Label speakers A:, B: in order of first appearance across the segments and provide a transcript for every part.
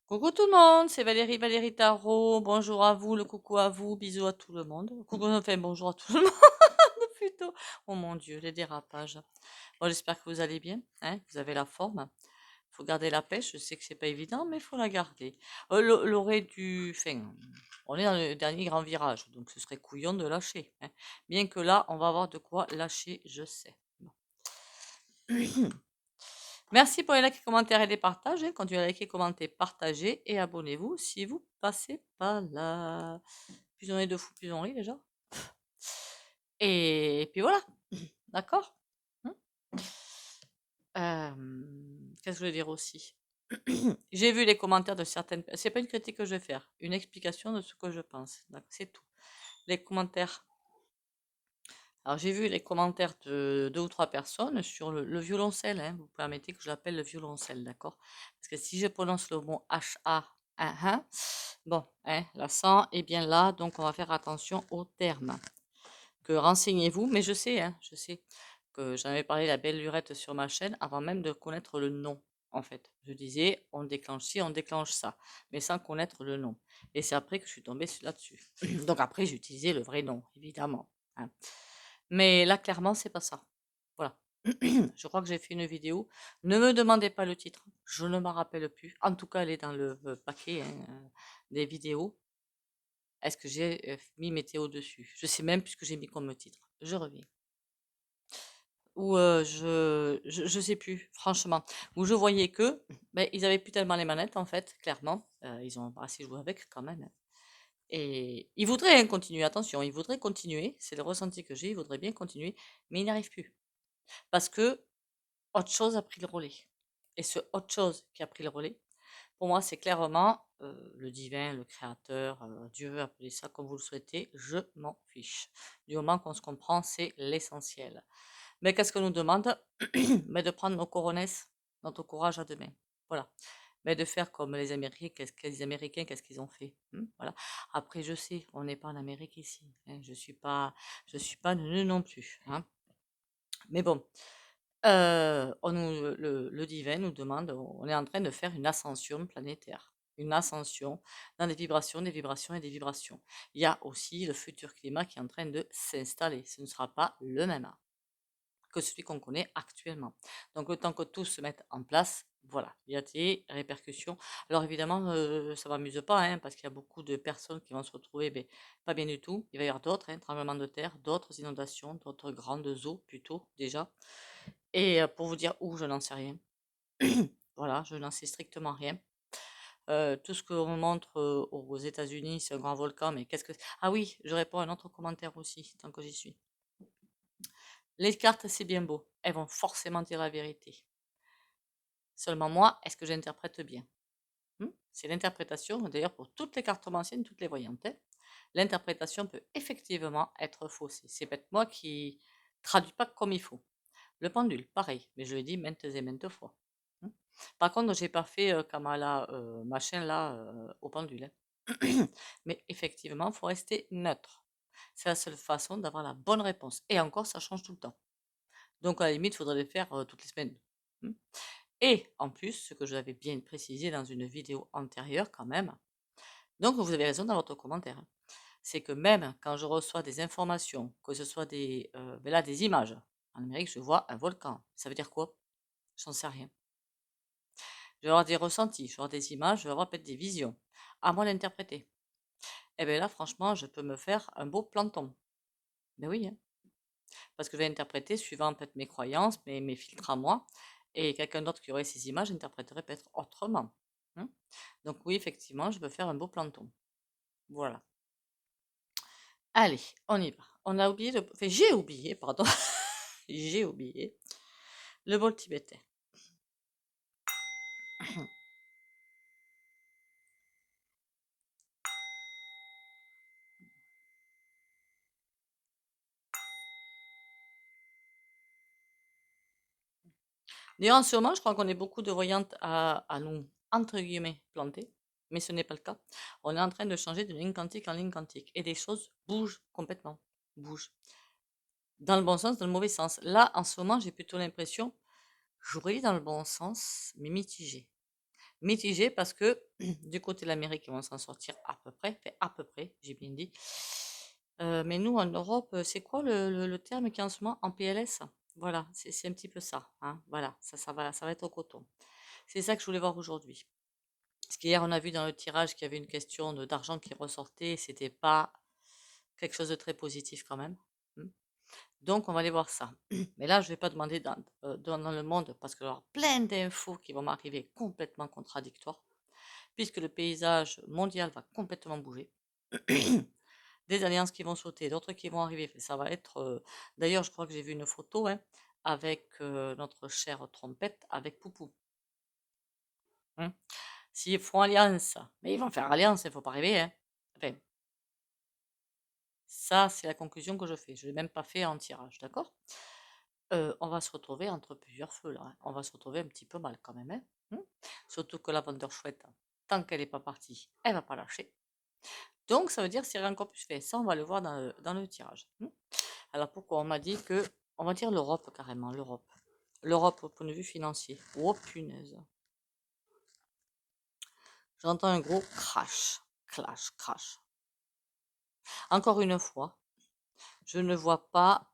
A: Coucou tout le monde, c'est Valérie, Valérie Tarot. Bonjour à vous, le coucou à vous, bisous à tout le monde. Coucou, enfin bonjour à tout le monde plutôt. Oh mon Dieu, les dérapages. Bon, j'espère que vous allez bien, hein, que vous avez la forme. Faut garder la pêche, je sais que c'est pas évident, mais il faut la garder. L'oreille du... Enfin, on est dans le dernier grand virage, donc ce serait couillon de lâcher, hein. Bien que là, on va avoir de quoi lâcher, je sais. Bon. Merci pour les likes, commentaires et les partages, hein. Continuez à liker, commenter, partager et abonnez-vous si vous passez pas là. Plus on est de fous, plus on rit déjà. Et puis voilà, d'accord. Hein. Qu'est-ce que je voulais dire aussi? J'ai vu les commentaires de certaines... C'est pas une critique que je vais faire, une explication de ce que je pense. C'est tout. Les commentaires. Alors j'ai vu les commentaires de deux ou trois personnes sur le violoncelle, hein. Vous permettez que je l'appelle le violoncelle, d'accord? Parce que si je prononce le mot H-A, hein, bon, hein, l'accent est bien là, donc on va faire attention aux termes. Que renseignez-vous, mais je sais que j'en avais parlé la belle lurette sur ma chaîne avant même de connaître le nom, en fait. Je disais, on déclenche ci, on déclenche ça, mais sans connaître le nom. Et c'est après que je suis tombée là-dessus. Donc après, j'ai utilisé le vrai nom, évidemment, hein. Mais là, clairement, c'est pas ça. Voilà. Je crois que j'ai fait une vidéo. Ne me demandez pas le titre. Je ne m'en rappelle plus. En tout cas, elle est dans le paquet, hein, des vidéos. Est-ce que j'ai mis météo dessus? Je sais même plus ce que j'ai mis comme titre. Je reviens. Ou je sais plus, franchement. Où je voyais que ben, ils avaient plus tellement les manettes, en fait, clairement. Ils ont assez joué avec quand même, hein. Et ils voudraient hein, continuer, attention, ils voudraient continuer. C'est le ressenti que j'ai. Ils voudraient bien continuer, mais ils n'y arrivent plus. Parce que autre chose a pris le relais. Et ce autre chose qui a pris le relais, pour moi, c'est clairement le divin, le créateur, Dieu, appelez ça comme vous le souhaitez, je m'en fiche. Du moment qu'on se comprend, c'est l'essentiel. Mais qu'est-ce qu'on nous demande? Mais de prendre nos coronesses, notre courage à deux mains. Voilà. Mais de faire comme les Américains, qu'est-ce qu'ils ont fait? Voilà. Après, je sais, on n'est pas en Amérique ici, hein. Je suis pas neuneu non plus, hein. Mais bon, le divin nous demande, on est en train de faire une ascension planétaire, une ascension dans des vibrations, des vibrations et des vibrations. Il y a aussi le futur climat qui est en train de s'installer. Ce ne sera pas le même que celui qu'on connaît actuellement. Donc le temps que tout se mette en place, voilà, il y a des répercussions. Alors évidemment, ça ne m'amuse pas, hein, parce qu'il y a beaucoup de personnes qui vont se retrouver pas bien du tout. Il va y avoir d'autres hein, tremblements de terre, d'autres inondations, d'autres grandes eaux plutôt déjà. Et pour vous dire où, je n'en sais rien. Voilà, je n'en sais strictement rien. Tout ce qu'on montre aux États-Unis, c'est un grand volcan, mais qu'est-ce que... Ah oui, je réponds à un autre commentaire aussi, tant que j'y suis. Les cartes, c'est bien beau. Elles vont forcément dire la vérité. Seulement moi, est-ce que j'interprète bien? C'est l'interprétation, d'ailleurs pour toutes les cartes anciennes, toutes les voyantes, hein. L'interprétation peut effectivement être faussée. C'est peut-être moi qui traduis pas comme il faut. Le pendule, pareil, mais je l'ai dit maintes et maintes fois, hein. Par contre, j'ai pas fait Kamala machin là au pendule, hein. Mais effectivement, il faut rester neutre. C'est la seule façon d'avoir la bonne réponse. Et encore, ça change tout le temps. Donc à la limite, il faudrait le faire toutes les semaines, hein. Et en plus, ce que je l'avais bien précisé dans une vidéo antérieure quand même, donc vous avez raison dans votre commentaire, hein, c'est que même quand je reçois des informations, que ce soit des images, en numérique, je vois un volcan. Ça veut dire quoi? J'en sais rien. Je vais avoir des ressentis, je vais avoir des images, je vais avoir peut-être des visions. À moi d'interpréter. Et bien là, franchement, je peux me faire un beau planton. Mais oui, hein, parce que je vais interpréter suivant peut-être mes croyances, mes filtres à moi, et quelqu'un d'autre qui aurait ces images interpréterait peut-être autrement, hein. Donc oui, effectivement, je peux faire un beau planton. Voilà. Allez, on y va. On a oublié enfin, j'ai oublié, pardon. J'ai oublié le bol tibétain. D'ailleurs, en ce moment, je crois qu'on est beaucoup de voyantes à nous, entre guillemets, planter, mais ce n'est pas le cas. On est en train de changer de ligne quantique en ligne quantique et des choses bougent complètement. Bougent. Dans le bon sens, dans le mauvais sens. Là, en ce moment, j'ai plutôt l'impression, j'aurais dit dans le bon sens, mais mitigé. mitigé parce que du côté de l'Amérique, ils vont s'en sortir à peu près, j'ai bien dit. Mais nous, en Europe, c'est quoi le terme qui est en ce moment en PLS? Voilà, c'est un petit peu ça, hein. Voilà, ça va être au coton. C'est ça que je voulais voir aujourd'hui. Parce qu'hier, on a vu dans le tirage qu'il y avait une question d'argent qui ressortait, c'était pas quelque chose de très positif quand même. Hmm. Donc, on va aller voir ça. Mais là, je vais pas demander dans le monde, parce qu'il y aura plein d'infos qui vont m'arriver complètement contradictoires, puisque le paysage mondial va complètement bouger. Des alliances qui vont sauter, d'autres qui vont arriver. Ça va être. D'ailleurs, je crois que j'ai vu une photo, hein, avec notre chère trompette, avec Poupou. Hein. S'ils font alliance, mais ils vont faire alliance, il ne faut pas rêver. Hein. Enfin, ça, c'est la conclusion que je fais. Je ne l'ai même pas fait en tirage, d'accord? On va se retrouver entre plusieurs feux là. Hein. On va se retrouver un petit peu mal quand même. Hein. Surtout que la vendeur chouette, tant qu'elle n'est pas partie, elle va pas lâcher. Donc, ça veut dire que c'est encore plus fait. Ça, on va le voir dans le tirage. Alors, pourquoi on m'a dit que. On va dire l'Europe carrément, l'Europe. L'Europe au point de vue financier. Oh punaise. J'entends un gros crash, clash, crash. Encore une fois, je ne vois pas.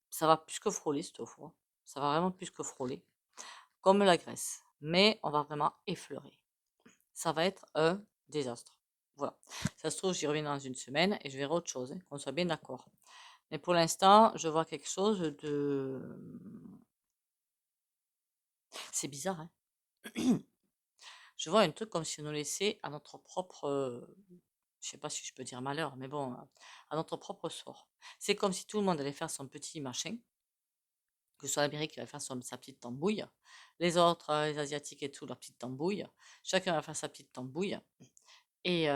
A: Ça va plus que frôler cette fois. Ça va vraiment plus que frôler. Comme la Grèce. Mais on va vraiment effleurer. Ça va être un désastre. Voilà. Ça se trouve, j'y reviens dans une semaine et je verrai autre chose, hein, qu'on soit bien d'accord. Mais pour l'instant, je vois quelque chose de. C'est bizarre, hein. Je vois un truc comme si on nous laissait à notre propre. Je sais pas si je peux dire malheur, mais bon, à notre propre sort. C'est comme si tout le monde allait faire son petit machin, que ce soit l'Amérique qui va faire sa petite tambouille, les autres, les Asiatiques et tout, leur petite tambouille. Chacun va faire sa petite tambouille. Et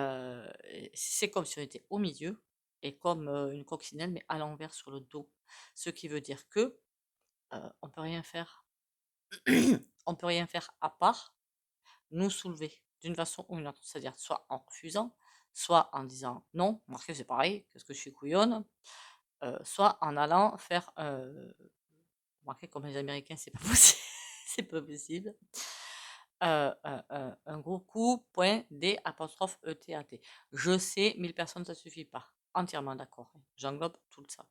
A: c'est comme si on était au milieu et comme une coccinelle, mais à l'envers sur le dos. Ce qui veut dire que on peut rien faire. On peut rien faire à part nous soulever d'une façon ou une autre. C'est-à-dire soit en refusant, soit en disant non, marquez c'est pareil, qu'est-ce que je suis couillonne, soit en allant faire, remarquez comme les Américains, c'est pas possible, c'est pas possible. Un gros coup, point, D, apostrophe, E-T-A-T. Je sais, 1000 personnes, ça suffit pas. Entièrement d'accord. Hein. J'englobe tout ça.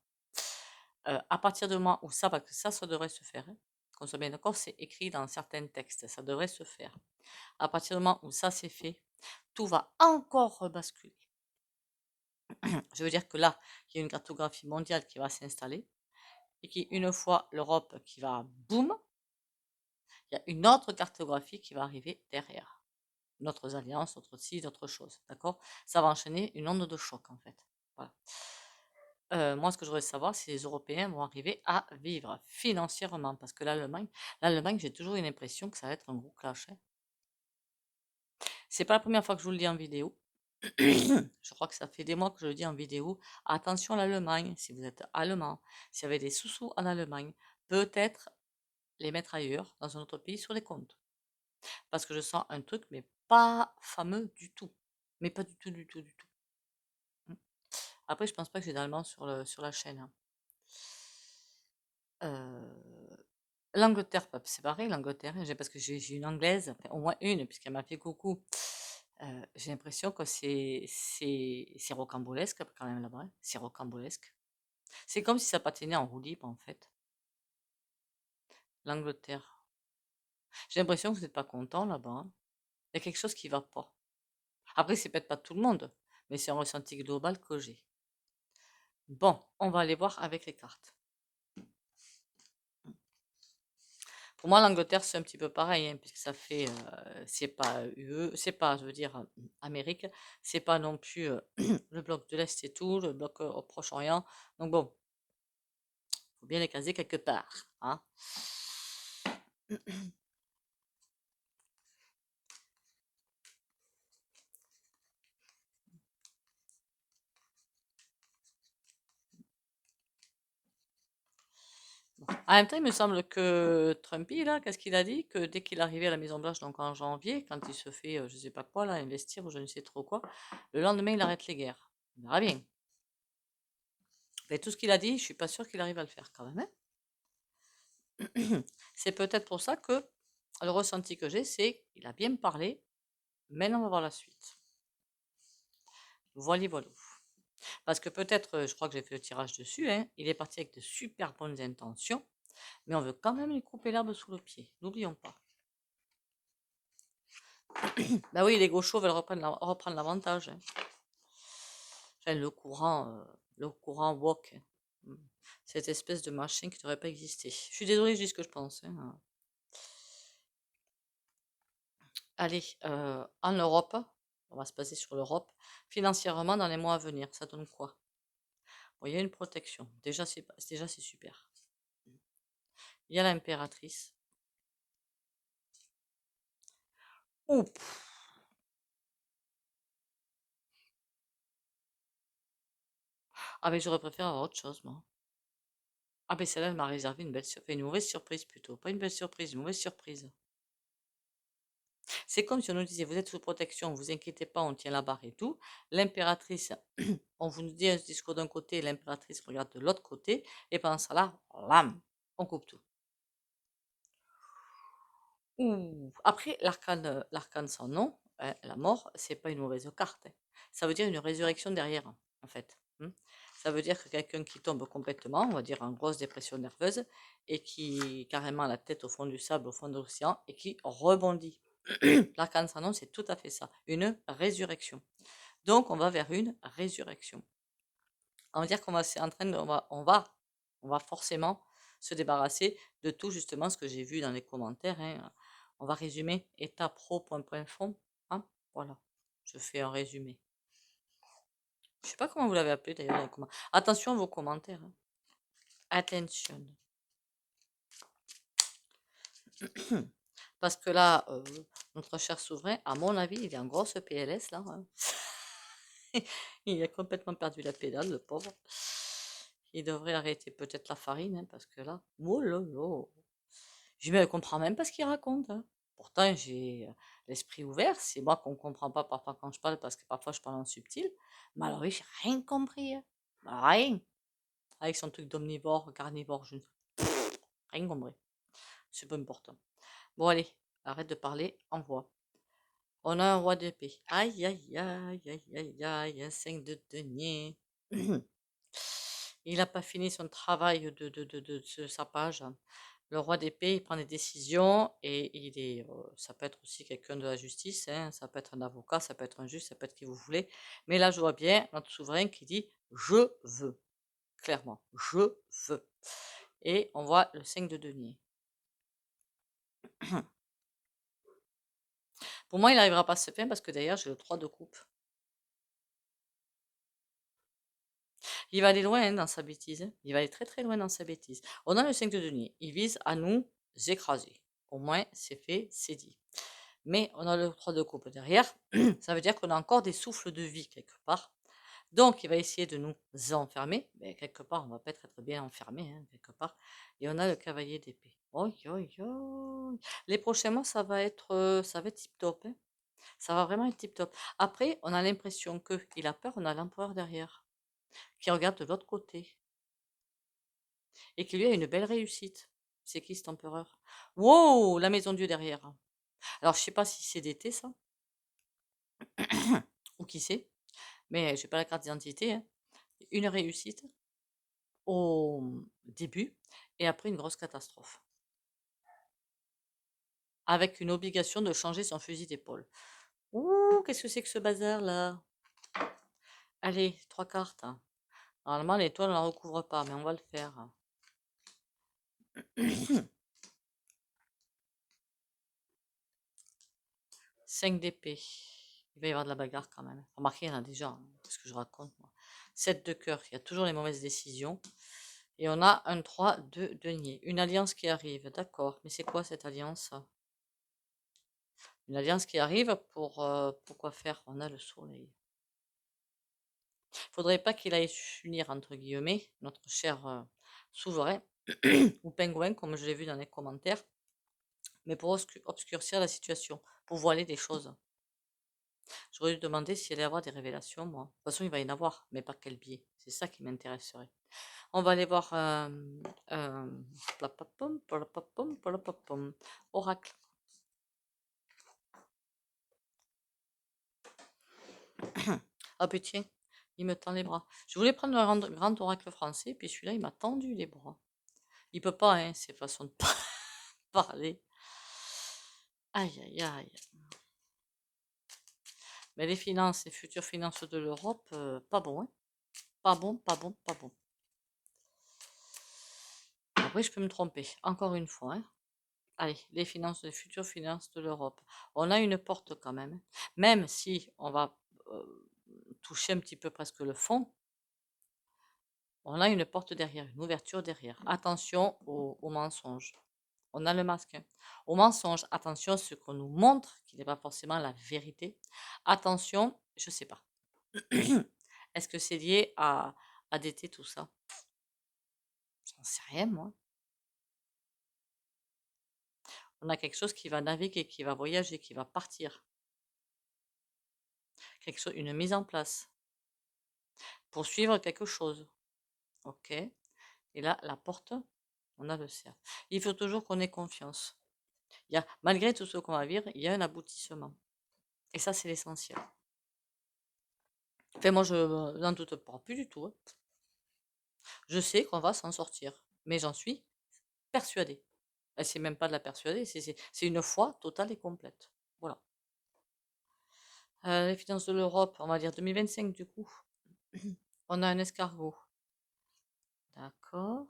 A: À partir du moment où ça, parce que ça devrait se faire, hein, qu'on soit bien d'accord, c'est écrit dans certains textes, ça devrait se faire. À partir du moment où ça c'est fait, tout va encore rebasculer. Je veux dire que là, il y a une cartographie mondiale qui va s'installer et qu'une fois l'Europe qui va boum, il y a une autre cartographie qui va arriver derrière. D'autres alliances, d'autres ci, d'autres choses, d'accord? Ça va enchaîner une onde de choc en fait. Voilà. Moi, ce que je voudrais savoir, si les Européens vont arriver à vivre financièrement, parce que l'Allemagne, j'ai toujours une impression que ça va être un gros clash. Hein. C'est pas la première fois que je vous le dis en vidéo. Je crois que ça fait des mois que je le dis en vidéo. Attention à l'Allemagne, si vous êtes allemand, s'il y avait des sous-sous en Allemagne, peut-être les mettre ailleurs, dans un autre pays, sur les comptes. Parce que je sens un truc, mais pas fameux du tout. Mais pas du tout, du tout, du tout. Mm. Après, je pense pas que j'ai d'allemand sur la chaîne. Hein. L'Angleterre, c'est pareil, l'Angleterre, parce que j'ai une anglaise, enfin, au moins une, puisqu'elle m'a fait coucou. J'ai l'impression que c'est rocambolesque quand même là-bas. Hein. C'est rocambolesque. C'est comme si ça patinait en roue libre en fait. L'Angleterre. J'ai l'impression que vous n'êtes pas content là-bas. Hein. Il y a quelque chose qui va pas. Après, c'est peut-être pas tout le monde, mais c'est un ressenti global que j'ai. Bon, on va aller voir avec les cartes. Pour moi, l'Angleterre, c'est un petit peu pareil, hein, puisque ça fait, c'est pas UE, c'est pas, je veux dire, Amérique, c'est pas non plus le bloc de l'Est et tout, le bloc au Proche-Orient. Donc bon, faut bien les caser quelque part. Hein. En même temps, il me semble que Trumpy, là, qu'est-ce qu'il a dit? Que dès qu'il arrivait à la Maison-Blanche, donc en janvier, quand il se fait, je sais pas quoi, là, investir ou je ne sais trop quoi, le lendemain, il arrête les guerres. On verra bien. Mais tout ce qu'il a dit, je suis pas sûre qu'il arrive à le faire quand même. Hein. C'est peut-être pour ça que Le ressenti que j'ai, c'est qu'il a bien parlé. Maintenant, on va voir la suite. Voilà, voilà. Parce que peut-être, je crois que j'ai fait le tirage dessus, hein, il est parti avec de super bonnes intentions, mais on veut quand même lui couper l'herbe sous le pied. N'oublions pas. Bah oui, les gauchos veulent reprendre l'avantage, hein. Enfin, le courant woke, hein. Cette espèce de machin qui ne devrait pas exister. Je suis désolée, je dis ce que je pense, hein. Allez, en Europe, on va se baser sur l'Europe, financièrement dans les mois à venir, ça donne quoi? Bon, il y a une protection, déjà c'est super. Il y a l'impératrice. Ouh, ah mais j'aurais préféré avoir autre chose, moi. Ah mais celle-là, elle m'a réservé une belle surprise, une mauvaise surprise plutôt. Pas une belle surprise, une mauvaise surprise. C'est comme si on nous disait, vous êtes sous protection, vous inquiétez pas, on tient la barre et tout. L'impératrice, on vous dit un discours d'un côté, l'impératrice regarde de l'autre côté, et pendant ça là, lam, on coupe tout. Ouh. Après, l'arcane sans nom, la mort, c'est pas une mauvaise carte, hein. Ça veut dire une résurrection derrière, en fait. Ça veut dire que quelqu'un qui tombe complètement, on va dire en grosse dépression nerveuse, et qui carrément a la tête au fond du sable, au fond de l'océan, et qui rebondit. L'arcane sans nom, c'est tout à fait ça, une résurrection. Donc, on va vers une résurrection. On va dire qu'on va, c'est en train de, on va forcément se débarrasser de tout justement ce que j'ai vu dans les commentaires, hein. On va résumer état pro point fond, hein. Voilà, je fais un résumé. Je sais pas comment vous l'avez appelé d'ailleurs dans les commentaires. Attention à vos commentaires, hein. Attention. Parce que là, notre cher souverain, à mon avis, il est en grosse PLS là, hein. Il a complètement perdu la pédale, le pauvre. Il devrait arrêter peut-être la farine, hein, parce que là, oh là là. Je ne comprends même pas ce qu'il raconte, hein. Pourtant, j'ai l'esprit ouvert. C'est moi qu'on ne comprend pas parfois quand je parle, parce que parfois je parle en subtil. Mais alors, oui, j'ai rien compris, hein. Rien. Avec son truc d'omnivore, carnivore, je... rien compris. C'est pas important. Bon, allez, arrête de parler, envoie. On a un roi d'épée. Aïe, aïe, aïe, aïe, aïe, aïe, un 5 de denier. Il n'a pas fini son travail de sa page. Le roi d'épée, il prend des décisions et ça peut être aussi quelqu'un de la justice, hein, ça peut être un avocat, ça peut être un juge, ça peut être qui vous voulez. Mais là, je vois bien notre souverain qui dit je veux, clairement, je veux. Et on voit le 5 de denier. Pour moi, il n'arrivera pas à se faire parce que d'ailleurs, j'ai le 3 de coupe. Il va aller loin, hein, dans sa bêtise, hein. Il va aller très très loin dans sa bêtise. On a le 5 de denier. Il vise à nous écraser. Au moins, c'est fait, c'est dit. Mais on a le 3 de coupe derrière. Ça veut dire qu'on a encore des souffles de vie quelque part. Donc, il va essayer de nous enfermer. Mais quelque part, on va peut-être être bien enfermé, hein, quelque part. Et on a le cavalier d'épée. Oi, oi, oi. Les prochains mois, ça va être tip top, hein. Ça va vraiment être tip top. Après, on a l'impression qu'il a peur. On a l'empereur derrière qui regarde de l'autre côté et qui lui a une belle réussite. C'est qui cet empereur? Wow, la maison Dieu derrière. Alors, je sais pas si c'est d'été, ça, ou qui c'est, mais j'ai pas la carte d'identité, hein. Une réussite au début et après une grosse catastrophe. Avec une obligation de changer son fusil d'épaule. Ouh, qu'est-ce que c'est que ce bazar-là? Allez, 3 cartes. Normalement, l'étoile ne la recouvre pas, mais on va le faire. 5 d'épée. Il va y avoir de la bagarre quand même. Remarquez, il y en a déjà, hein, ce que je raconte, moi. 7 de cœur, il y a toujours les mauvaises décisions. Et on a un 3 de denier. Une alliance qui arrive, d'accord. Mais c'est quoi cette alliance? Une alliance qui arrive pour quoi faire? On a le soleil. Faudrait pas qu'il aille s'unir, entre guillemets, notre cher souverain, ou pingouin, comme je l'ai vu dans les commentaires, mais pour obscurcir la situation, pour voiler des choses. J'aurais dû demander s'il allait y avoir des révélations, moi. De toute façon, il va y en avoir, mais par quel biais? C'est ça qui m'intéresserait. On va aller voir plapapom, plapapom, plapapom. Oracle. Ah putain, il me tend les bras. Je voulais prendre un grand oracle français, puis celui-là, il m'a tendu les bras. Il peut pas, hein, ces façons de parler. Aïe, aïe, aïe. Mais les finances, les futures finances de l'Europe, pas bon, hein. Pas bon, pas bon, pas bon. Après, je peux me tromper, encore une fois, hein. Allez, les finances, les futures finances de l'Europe. On a une porte quand même, hein. Même si on va toucher un petit peu presque le fond, on a une porte derrière, une ouverture derrière. Attention aux mensonges. On a le masque, hein. Aux mensonges, attention à ce qu'on nous montre, qui n'est pas forcément la vérité. Attention, je sais pas. Est-ce que c'est lié à ADT, tout ça? J'en sais rien, moi. On a quelque chose qui va naviguer, qui va voyager, qui va partir. Quelque chose, une mise en place. Pour suivre quelque chose. Ok. Et là, la porte, on a le cerf. Il faut toujours qu'on ait confiance. Malgré tout ce qu'on va vivre, il y a un aboutissement. Et ça, c'est l'essentiel. Enfin, moi, je n'en doute pas, plus du tout, hein. Je sais qu'on va s'en sortir, mais j'en suis persuadée. C'est même pas de la persuader, c'est une foi totale et complète. Voilà. Les finances de l'Europe, on va dire 2025 du coup. On a un escargot. D'accord.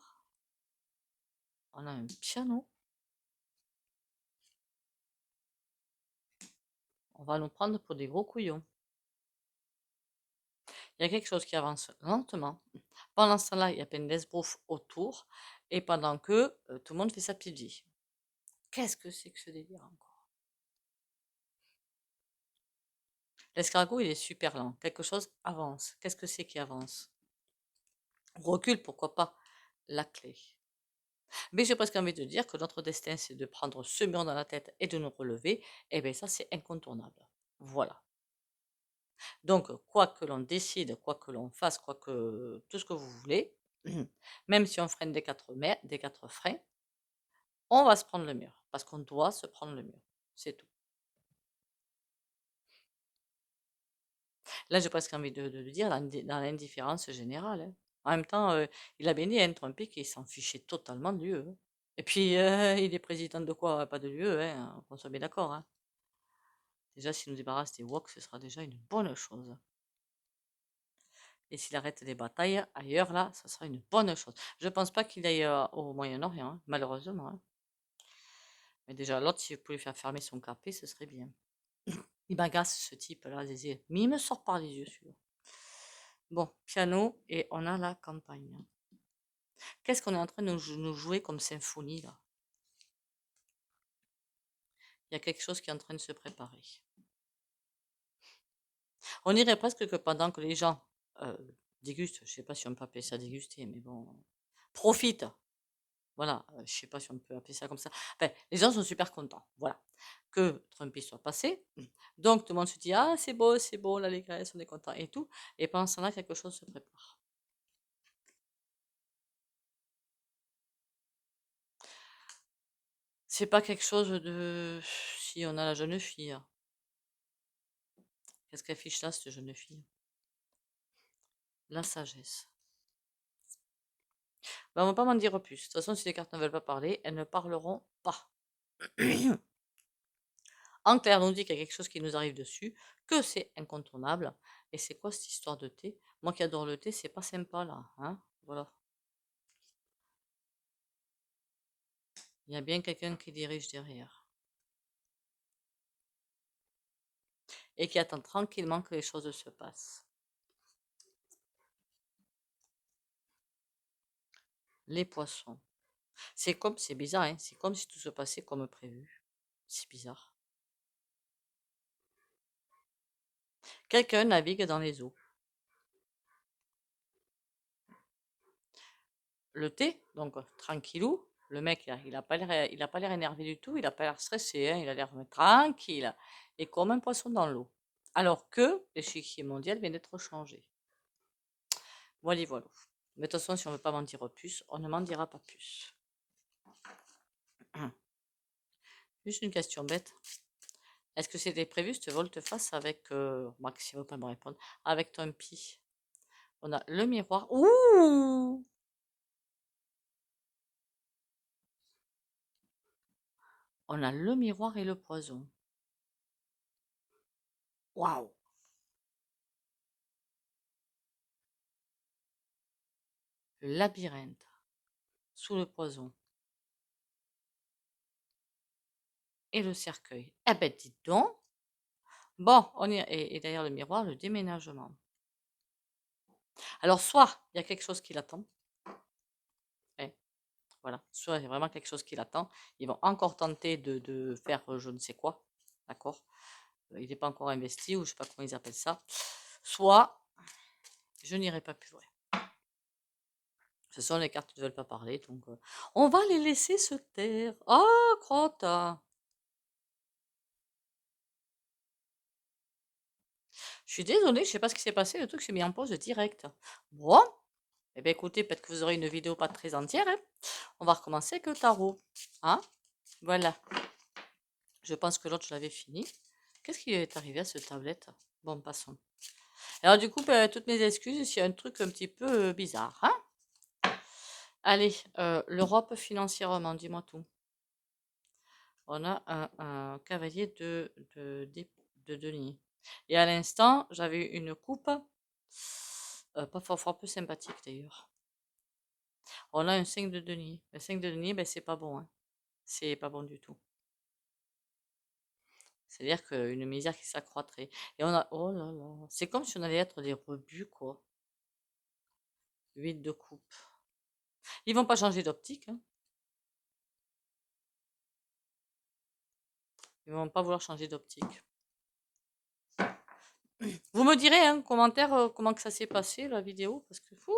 A: On a un piano. On va nous prendre pour des gros couillons. Il y a quelque chose qui avance lentement. Pendant ce temps-là, il y a plein d'esbroufs autour. Et pendant que tout le monde fait sa petite vie. Qu'est-ce que c'est que ce délire encore? L'escargot, il est super lent. Quelque chose avance. Qu'est-ce que c'est qui avance? Recule, pourquoi pas? La clé. Mais j'ai presque envie de dire que notre destin, c'est de prendre ce mur dans la tête et de nous relever. Et bien ça, c'est incontournable. Voilà. Donc, quoi que l'on décide, quoi que l'on fasse, quoi que tout ce que vous voulez, même si on freine des quatre freins, on va se prendre le mur. Parce qu'on doit se prendre le mur. C'est tout. Là, j'ai presque envie de dire dans l'indifférence générale, hein. En même temps, il a bien dit, hein, Trumpy, qu'il s'en fichait totalement de l'UE, hein. Et puis, il est président de quoi? Pas de l'UE, hein, qu'on soit bien d'accord, hein. Déjà, s'il nous débarrasse des woks, ce sera déjà une bonne chose. Et s'il arrête les batailles ailleurs, là, ce sera une bonne chose. Je pense pas qu'il aille au Moyen-Orient, hein, malheureusement, hein. Mais déjà, l'autre, s'il pouvait faire fermer son capé, ce serait bien. Il m'agace, ce type-là, mais il me sort par les yeux, celui-là. Bon, piano, et on a la campagne. Qu'est-ce qu'on est en train de nous jouer comme symphonie, là? Il y a quelque chose qui est en train de se préparer. On dirait presque que pendant que les gens dégustent, je ne sais pas si on peut appeler ça déguster, mais bon, profitent. Voilà, je ne sais pas si on peut appeler ça comme ça. Enfin, les gens sont super contents, voilà, que Trump y soit passé. Donc tout le monde se dit, ah c'est beau, l'allégresse, on est content et tout. Et pendant ce temps-là, quelque chose se prépare. C'est pas quelque chose de... Si on a la jeune fille. Qu'est-ce qu'elle fiche là, cette jeune fille? La sagesse. Ben, on va pas m'en dire plus. De toute façon, si les cartes ne veulent pas parler, elles ne parleront pas. En clair, on nous dit qu'il y a quelque chose qui nous arrive dessus, que c'est incontournable. Et c'est quoi cette histoire de thé? Moi qui adore le thé, c'est pas sympa là, hein? Voilà. Il y a bien quelqu'un qui dirige derrière. Et qui attend tranquillement que les choses se passent. Les poissons. C'est bizarre, hein? C'est comme si tout se passait comme prévu. C'est bizarre. Quelqu'un navigue dans les eaux. Le thé, donc tranquillou. Le mec, là, il a pas l'air énervé du tout, il a pas l'air stressé, hein, il a l'air tranquille et comme un poisson dans l'eau. Alors que l'échiquier mondial vient d'être changé. Voilà, voilà. Mais de toute façon, si on ne veut pas m'en dire plus, on ne m'en dira pas plus. Juste une question bête. Est-ce que c'était prévu cette volte-face avec... Max, il ne veut pas me répondre. Avec Trumpy. On a le miroir. Ouh! On a le miroir et le poison. Waouh! Le labyrinthe. Sous le poison. Et le cercueil. Eh ben, dites donc. Bon, on y... et derrière le miroir, le déménagement. Alors, soit il y a quelque chose qui l'attend. Eh, voilà. Soit il y a vraiment quelque chose qui l'attend. Ils vont encore tenter de faire je ne sais quoi. D'accord? Il n'est pas encore investi, ou je ne sais pas comment ils appellent ça. Soit je n'irai pas plus loin. Ce sont les cartes qui ne veulent pas parler, donc on va les laisser se taire. Oh, crotte! Je suis désolée, je sais pas ce qui s'est passé, le truc s'est mis en pause direct. Bon, eh bien écoutez, peut-être que vous aurez une vidéo pas très entière, hein. On va recommencer avec le tarot. Hein? Voilà. Je pense que l'autre, je l'avais fini. Qu'est-ce qui est arrivé à cette tablette? Bon, passons. Alors du coup, ben, toutes mes excuses s'il y a un truc un petit peu bizarre. Hein? Allez, l'Europe financièrement, dis-moi tout. On a un cavalier de denier. Et à l'instant, j'avais une coupe, pas fort peu sympathique d'ailleurs. On a un 5 de denier. Le 5 de denier, ben, c'est pas bon. Hein. C'est pas bon du tout. C'est-à-dire qu'une misère qui s'accroîtrait. Et on a... Oh là là. C'est comme si on allait être des rebuts, quoi. 8 de coupe. Ils vont pas changer d'optique. Hein. Ils vont pas vouloir changer d'optique. Vous me direz, hein, commentaire, comment que ça s'est passé, la vidéo. Parce que, fou,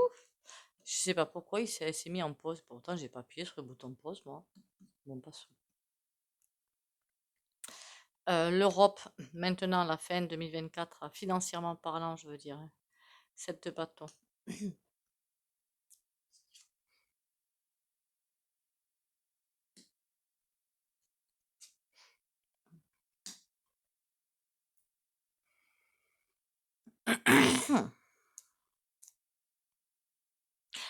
A: je sais pas pourquoi il s'est mis en pause. Pourtant, j'ai pas appuyé sur le bouton pause, moi. Bon, passons. L'Europe, maintenant, la fin 2024, financièrement parlant, je veux dire. Hein. 7 de bâton.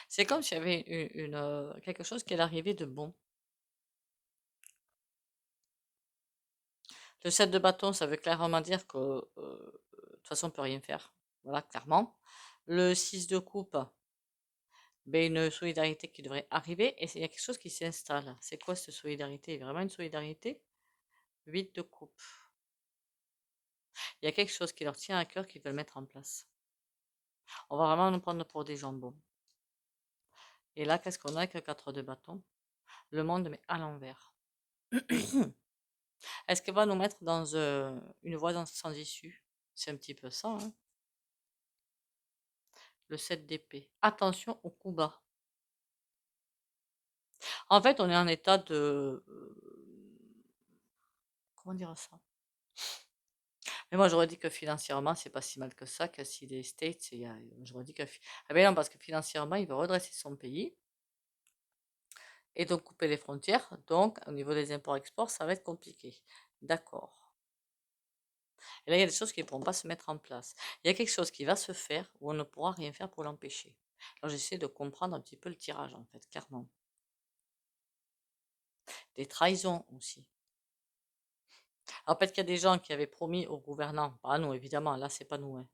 A: C'est comme s'il y avait quelque chose qui est arrivé de bon. Le 7 de bâton, ça veut clairement dire que de toute façon, on peut rien faire. Voilà, clairement. Le 6 de coupe, ben, une solidarité qui devrait arriver et il y a quelque chose qui s'installe. C'est quoi cette solidarité? Vraiment une solidarité? 8 de coupe. Il y a quelque chose qui leur tient à cœur qu'ils veulent mettre en place. On va vraiment nous prendre pour des jambons. Et là, qu'est-ce qu'on a avec le 4 de bâton? Le monde, mais à l'envers. Est-ce qu'elle va nous mettre dans une voie sans issue? C'est un petit peu ça, hein. Le 7 d'épée. Attention au coup bas. En fait, on est en état de... comment dire ça? Mais moi, j'aurais dit que financièrement, c'est pas si mal que ça, que si les States, j'aurais dit que... Ah ben non, parce que financièrement, il veut redresser son pays et donc couper les frontières. Donc, au niveau des imports-exports, ça va être compliqué. D'accord. Et là, il y a des choses qui ne pourront pas se mettre en place. Il y a quelque chose qui va se faire où on ne pourra rien faire pour l'empêcher. Alors, j'essaie de comprendre un petit peu le tirage, en fait, clairement. Des trahisons aussi. Alors, peut-être qu'il y a des gens qui avaient promis aux gouvernants, pas à nous, évidemment, là, c'est pas nous, hein,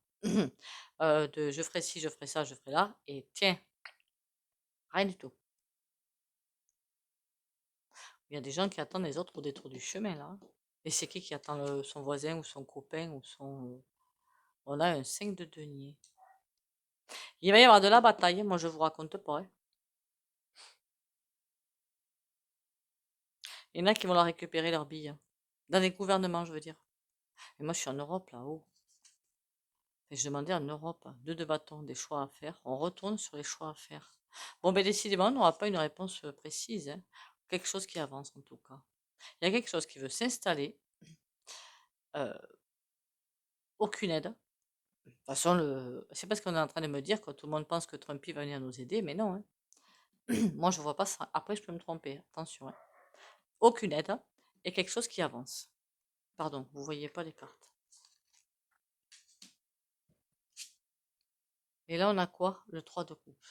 A: de je ferai ci, je ferai ça, je ferai là, et tiens, rien du tout. Il y a des gens qui attendent les autres au détour du chemin, là. Et c'est qui attend son voisin ou son copain ou son... On a un 5 de denier. Il va y avoir de la bataille, moi je vous raconte pas. Hein. Il y en a qui vont leur récupérer leurs billes. Dans les gouvernements, je veux dire. Et moi je suis en Europe, là-haut. Et je demandais en Europe, 2 de bâton, des choix à faire. On retourne sur les choix à faire. Bon, ben décidément, on n'aura pas une réponse précise. Hein. Quelque chose qui avance, en tout cas. Il y a quelque chose qui veut s'installer. Euh, aucune aide. De toute façon, c'est parce qu'on est en train de me dire que tout le monde pense que Trumpy va venir nous aider, mais non. Hein. Moi, je ne vois pas ça. Après, je peux me tromper. Attention. Hein. Aucune aide et quelque chose qui avance. Pardon, vous voyez pas les cartes. Et là, on a quoi? Le 3 de coupe.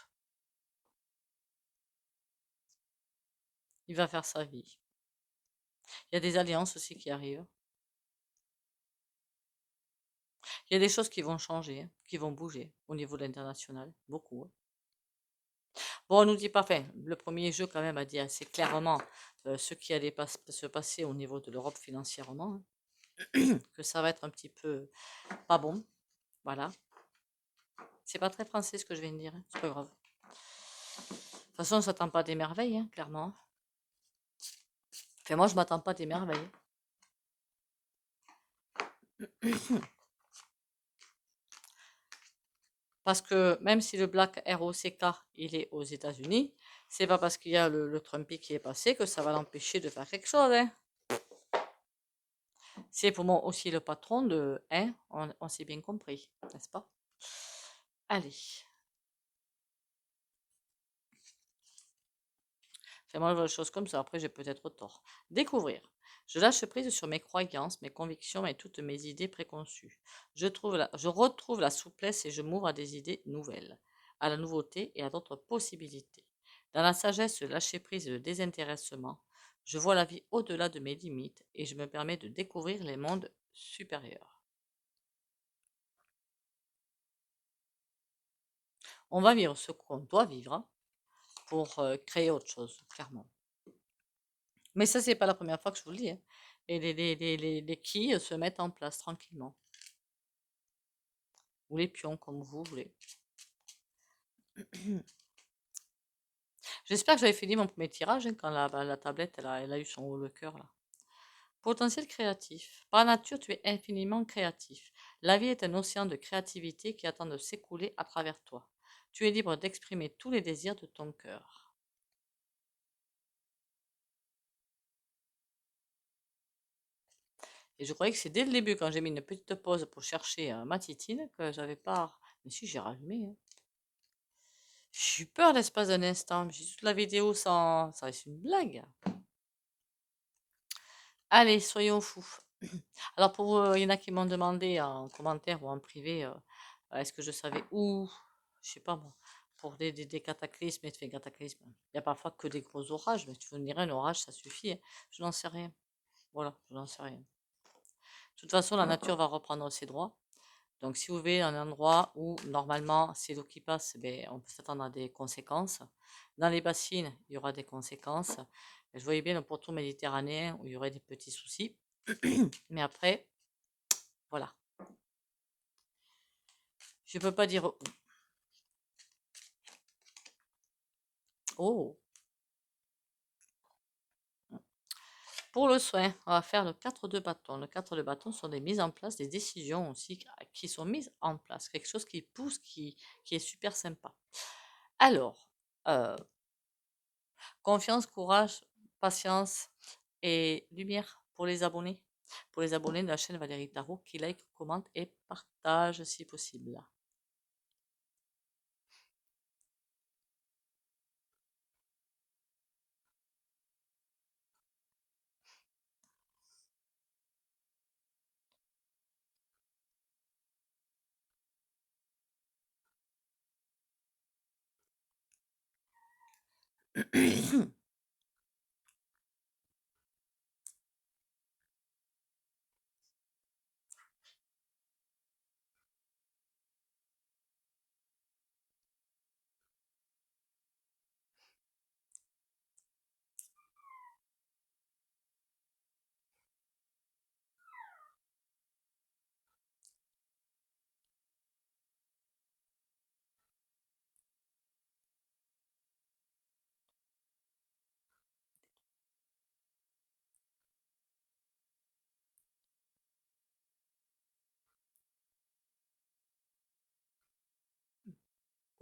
A: Il va faire sa vie. Il y a des alliances aussi qui arrivent. Il y a des choses qui vont changer, hein, qui vont bouger au niveau de l'international. Beaucoup, hein. Bon, on nous dit pas, enfin, le premier jeu quand même a dit assez clairement ce qui allait se passer au niveau de l'Europe financièrement, hein, que ça va être un petit peu pas bon. Voilà. C'est pas très français ce que je viens de dire, hein, c'est pas grave. De toute façon, on ne s'attend pas à des merveilles, hein, clairement. Enfin, moi, je m'attends pas à des merveilles. Parce que même si le Black ROCK, il est aux États-Unis, c'est pas parce qu'il y a le Trumpy qui est passé que ça va l'empêcher de faire quelque chose, hein. C'est pour moi aussi le patron de, hein, on s'est bien compris, n'est-ce pas? Allez. Fais-moi les choses comme ça, après j'ai peut-être tort. Découvrir. Je lâche prise sur mes croyances, mes convictions et toutes mes idées préconçues. Je retrouve la souplesse et je m'ouvre à des idées nouvelles, à la nouveauté et à d'autres possibilités. Dans la sagesse, le lâcher prise et le désintéressement, je vois la vie au-delà de mes limites et je me permets de découvrir les mondes supérieurs. On va vivre ce qu'on doit vivre, hein, pour créer autre chose, clairement. Mais ça, c'est pas la première fois que je vous le dis, hein. Et les quilles se mettent en place tranquillement. Ou les pions, comme vous voulez. J'espère que j'avais fini mon premier tirage, hein, quand la tablette elle a eu son haut le cœur là. Potentiel créatif. Par nature, tu es infiniment créatif. La vie est un océan de créativité qui attend de s'écouler à travers toi. Tu es libre d'exprimer tous les désirs de ton cœur. Et je croyais que c'est dès le début, quand j'ai mis une petite pause pour chercher ma titine, que j'avais pas. Mais si, j'ai rallumé, hein. J'ai eu peur l'espace d'un instant. J'ai toute la vidéo sans. Ça reste une blague. Allez, soyons fous. Alors, il y en a qui m'ont demandé en commentaire ou en privé, est-ce que je savais où, je sais pas moi, pour des cataclysmes, et des cataclysmes. Il y a parfois que des gros orages, mais tu veux me dire un orage, ça suffit, hein. Je n'en sais rien. Voilà, je n'en sais rien. De toute façon, la nature va reprendre ses droits. Donc, si vous vivez dans un endroit où normalement c'est l'eau qui passe, ben, on peut s'attendre à des conséquences. Dans les bassines, il y aura des conséquences. Je voyais bien le pourtour méditerranéen où il y aurait des petits soucis. Mais après, voilà. Je ne peux pas dire où. Oh, pour le soin, on va faire le 4 de bâton. Le 4 de bâton sont des mises en place, des décisions aussi qui sont mises en place. Quelque chose qui pousse, qui est super sympa. Alors, euh, confiance, courage, patience et lumière pour les abonnés. Pour les abonnés de la chaîne Valérie Tarot qui like, commente et partage si possible.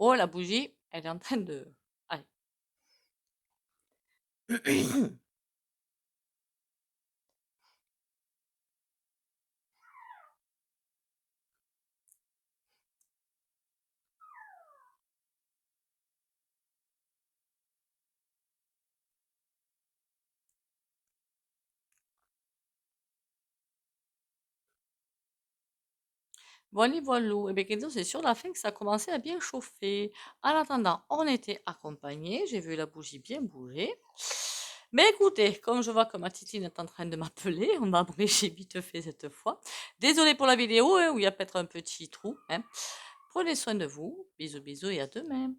A: Oh, la bougie, elle est en train de... Allez. Voilà, voilou. Et bien, disons, c'est sur la fin que ça a commencé à bien chauffer. En attendant, on était accompagnés. J'ai vu la bougie bien bouger. Mais écoutez, comme je vois que ma titine est en train de m'appeler, on va abréger vite fait cette fois. Désolée pour la vidéo, hein, où il y a peut-être un petit trou, hein. Prenez soin de vous. Bisous, bisous et à demain.